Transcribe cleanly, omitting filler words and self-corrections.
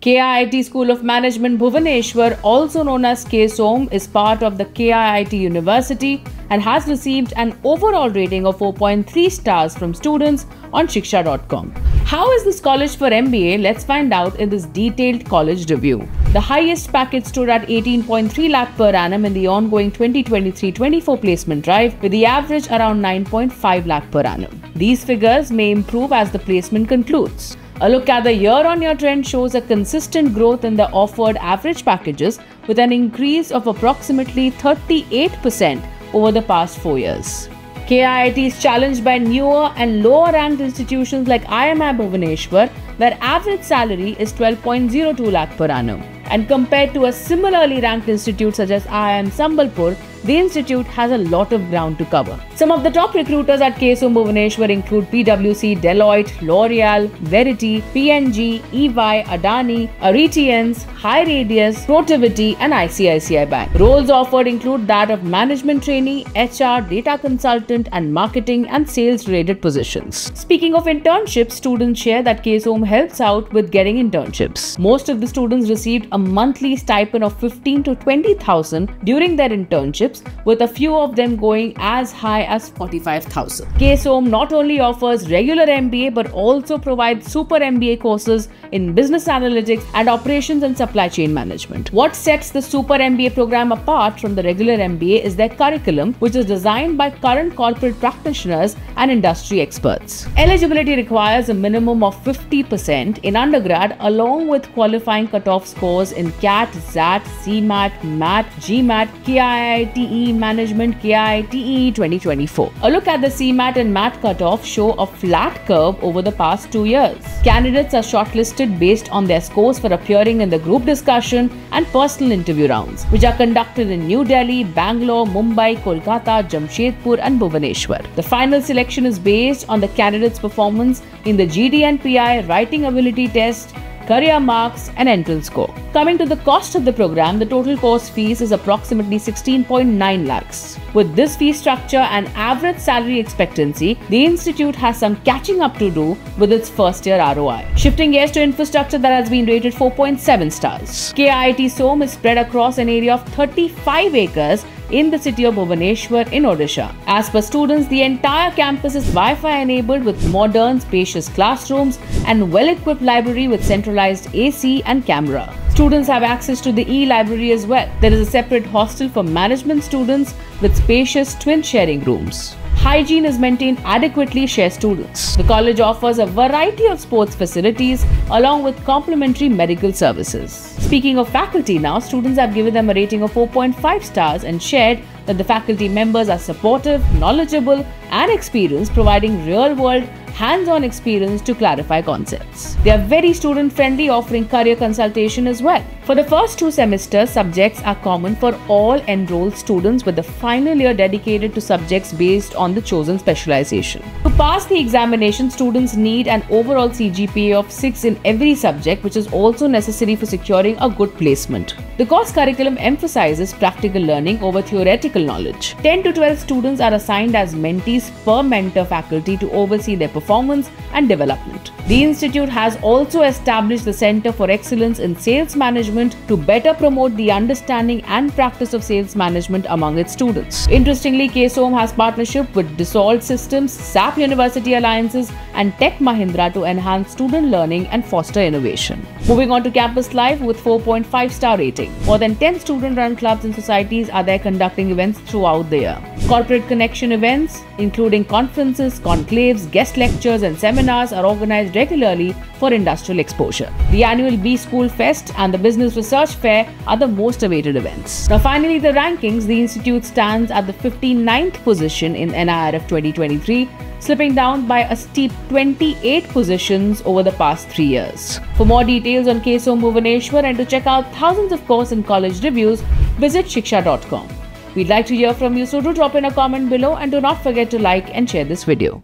KIIT School of Management Bhubaneswar, also known as KSOM, is part of the KIIT University and has received an overall rating of 4.3 stars from students on Shiksha.com. How is this college for MBA? Let's find out in this detailed college review. The highest package stood at 18.3 lakh per annum in the ongoing 2023-24 placement drive, with the average around 9.5 lakh per annum. These figures may improve as the placement concludes. A look at the year-on-year trend shows a consistent growth in the offered average packages, with an increase of approximately 38% over the past 4 years. KIIT is challenged by newer and lower-ranked institutions like IMI Bhubaneswar, where average salary is 12.02 lakh per annum. And compared to a similarly ranked institute such as IIM Sambalpur, the institute has a lot of ground to cover. Some of the top recruiters at KSOM Bhubaneswar include PwC, Deloitte, L'Oreal, Verity, P&G, EY, Adani, Aretians, HighRadius, Protiviti and ICICI Bank. Roles offered include that of management trainee, HR, data consultant and marketing and sales related positions. Speaking of internships, students share that KSOM helps out with getting internships. Most of the students received a monthly stipend of 15 to 20,000 during their internships, with a few of them going as high as 45,000. KSOM not only offers regular MBA but also provides super MBA courses in business analytics and operations and supply chain management. What sets the super MBA program apart from the regular MBA is their curriculum, which is designed by current corporate practitioners and industry experts. Eligibility requires a minimum of 50% in undergrad, along with qualifying cutoff scores in CAT, XAT, CMAT, MAT, GMAT, KIIT Management KIIT 2024. A look at the CMAT and MAT cutoff show a flat curve over the past 2 years. Candidates are shortlisted based on their scores for appearing in the group discussion and personal interview rounds, which are conducted in New Delhi, Bangalore, Mumbai, Kolkata, Jamshedpur and Bhubaneswar. The final selection is based on the candidate's performance in the GD&PI writing ability test, career marks and entrance score. Coming to the cost of the program, the total course fees is approximately 16.9 lakhs. With this fee structure and average salary expectancy, the institute has some catching up to do with its first year ROI. Shifting gears to infrastructure, that has been rated 4.7 stars. KIIT SOM is spread across an area of 35 acres in the city of Bhubaneswar in Odisha. As per students, the entire campus is Wi-Fi enabled with modern, spacious classrooms and well-equipped library with centralized AC and camera. Students have access to the e-library as well. There is a separate hostel for management students with spacious twin sharing rooms. Hygiene is maintained adequately, share students. The college offers a variety of sports facilities along with complimentary medical services. Speaking of faculty now, students have given them a rating of 4.5 stars and shared that the faculty members are supportive, knowledgeable and experienced, providing real-world hands-on experience to clarify concepts. They are very student-friendly, offering career consultation as well. For the first 2 semesters, subjects are common for all enrolled students, with the final year dedicated to subjects based on the chosen specialization. To pass the examination, students need an overall CGPA of 6 in every subject, which is also necessary for securing a good placement. The course curriculum emphasizes practical learning over theoretical knowledge. 10 to 12 students are assigned as mentees per mentor faculty to oversee their performance and development. The institute has also established the Center for Excellence in Sales Management to better promote the understanding and practice of sales management among its students. Interestingly, KSOM has partnership with Dassault Systems, SAP University Alliances and Tech Mahindra to enhance student learning and foster innovation. Moving on to Campus Life with 4.5-star rating. More than 10 student-run clubs and societies are there conducting events throughout the year. Corporate connection events, including conferences, conclaves, guest lectures and seminars, are organized regularly for industrial exposure. The annual B-School Fest and the Business Research Fair are the most awaited events. Now finally, the rankings. The institute stands at the 59th position in NIRF 2023, slipping down by a steep 28 positions over the past 3 years. For more details on KSOM Bhubaneswar and to check out thousands of course and college reviews, visit Shiksha.com. We'd like to hear from you, so do drop in a comment below and do not forget to like and share this video.